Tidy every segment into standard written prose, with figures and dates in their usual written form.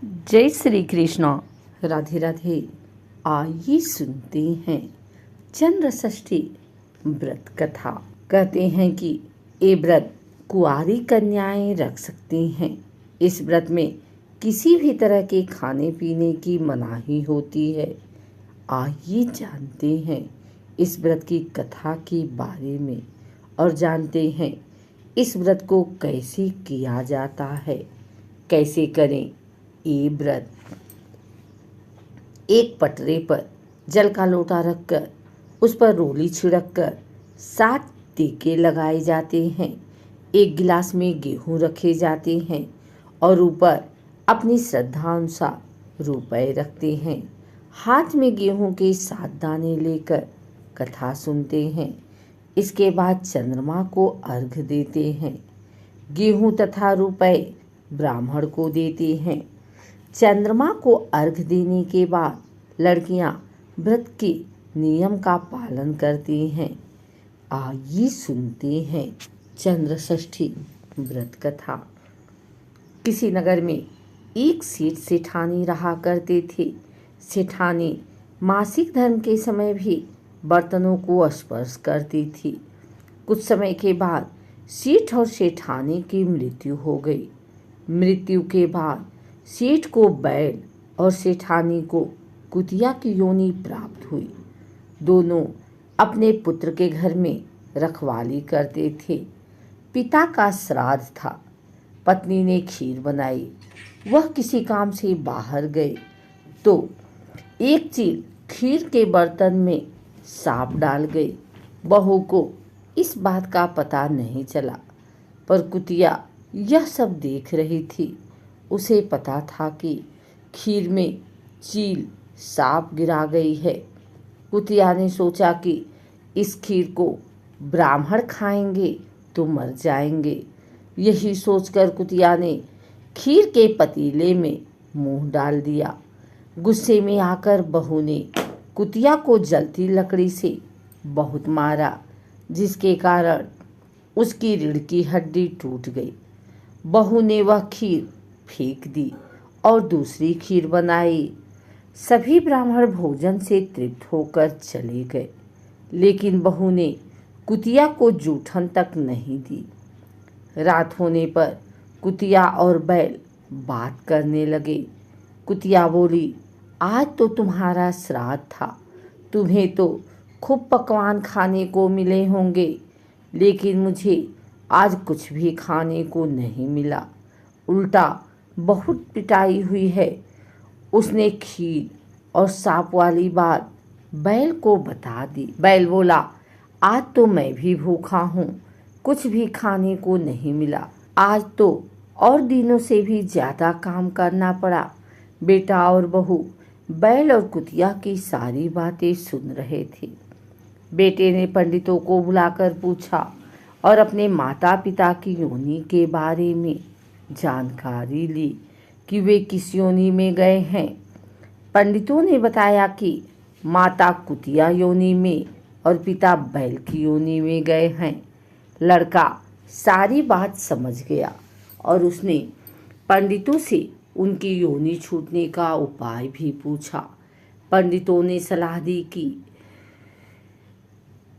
जय श्री कृष्ण। राधे राधे। आइए सुनते हैं चंद्र षष्ठी व्रत कथा। कहते हैं कि ये व्रत कुंवारी कन्याएं रख सकती हैं। इस व्रत में किसी भी तरह के खाने पीने की मनाही होती है। आइए जानते हैं इस व्रत की कथा के बारे में और जानते हैं इस व्रत को कैसे किया जाता है, कैसे करें ये व्रत। एक पटरे पर जल का लोटा रखकर उस पर रोली छिड़ककर 7 टीके लगाए जाते हैं। एक गिलास में गेहूं रखे जाते हैं और ऊपर अपनी श्रद्धा अनुसार रुपए रखते हैं। हाथ में गेहूं के 7 दाने लेकर कथा सुनते हैं। इसके बाद चंद्रमा को अर्घ देते हैं। गेहूं तथा रुपए ब्राह्मण को देते हैं। चंद्रमा को अर्घ देने के बाद लड़कियां व्रत के नियम का पालन करती हैं। आइए सुनते हैं चंद्र षष्ठी व्रत कथा। किसी नगर में एक सेठ सेठानी रहा करते थे। सेठानी मासिक धर्म के समय भी बर्तनों को स्पर्श करती थी। कुछ समय के बाद सेठ और सेठानी की मृत्यु हो गई। मृत्यु के बाद सेठ को बैल और सेठानी को कुतिया की योनि प्राप्त हुई। दोनों अपने पुत्र के घर में रखवाली करते थे। पिता का श्राद्ध था। पत्नी ने खीर बनाई। वह किसी काम से बाहर गए तो एक चील खीर के बर्तन में सांप डाल गई। बहू को इस बात का पता नहीं चला, पर कुतिया यह सब देख रही थी। उसे पता था कि खीर में चील सांप गिरा गई है। कुतिया ने सोचा कि इस खीर को ब्राह्मण खाएंगे तो मर जाएंगे। यही सोचकर कुतिया ने खीर के पतीले में मुंह डाल दिया। गुस्से में आकर बहू ने कुतिया को जलती लकड़ी से बहुत मारा, जिसके कारण उसकी रीढ़ की हड्डी टूट गई। बहू ने वह खीर फेंक दी और दूसरी खीर बनाई। सभी ब्राह्मण भोजन से तृप्त होकर चले गए, लेकिन बहू ने कुतिया को जूठन तक नहीं दी। रात होने पर कुतिया और बैल बात करने लगे। कुतिया बोली, आज तो तुम्हारा श्राद्ध था, तुम्हें तो खूब पकवान खाने को मिले होंगे, लेकिन मुझे आज कुछ भी खाने को नहीं मिला। उल्टा बहुत पिटाई हुई है। उसने खीर और सांप वाली बात बैल को बता दी। बैल बोला, आज तो मैं भी भूखा हूँ, कुछ भी खाने को नहीं मिला। आज तो और दिनों से भी ज़्यादा काम करना पड़ा। बेटा और बहू बैल और कुतिया की सारी बातें सुन रहे थे। बेटे ने पंडितों को बुलाकर पूछा और अपने माता पिता की योनि के बारे में जानकारी ली कि वे किस योनि में गए हैं। पंडितों ने बताया कि माता कुतिया योनि में और पिता बैल की योनि में गए हैं। लड़का सारी बात समझ गया और उसने पंडितों से उनकी योनि छूटने का उपाय भी पूछा। पंडितों ने सलाह दी कि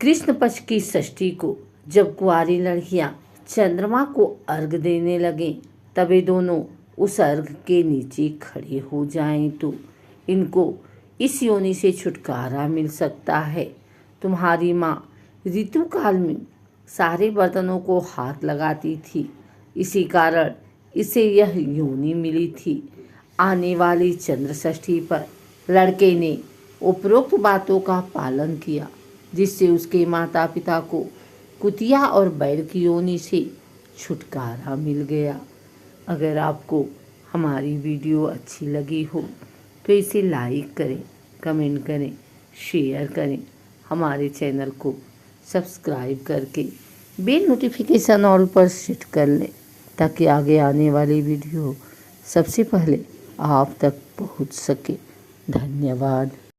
कृष्ण पक्ष की षष्ठी को जब कुंवारी लड़कियां चंद्रमा को अर्घ देने लगें, तब दोनों उस अर्घ के नीचे खड़े हो जाएं तो इनको इस योनि से छुटकारा मिल सकता है। तुम्हारी माँ ऋतुकाल में सारे बर्तनों को हाथ लगाती थी, इसी कारण इसे यह योनि मिली थी। आने वाली चंद्र षष्ठी पर लड़के ने उपरोक्त बातों का पालन किया, जिससे उसके माता पिता को कुतिया और बैल की योनि से छुटकारा मिल गया। अगर आपको हमारी वीडियो अच्छी लगी हो तो इसे लाइक करें, कमेंट करें, शेयर करें। हमारे चैनल को सब्सक्राइब करके बेल नोटिफिकेशन ऑल पर सेट कर लें, ताकि आगे आने वाली वीडियो सबसे पहले आप तक पहुंच सके। धन्यवाद।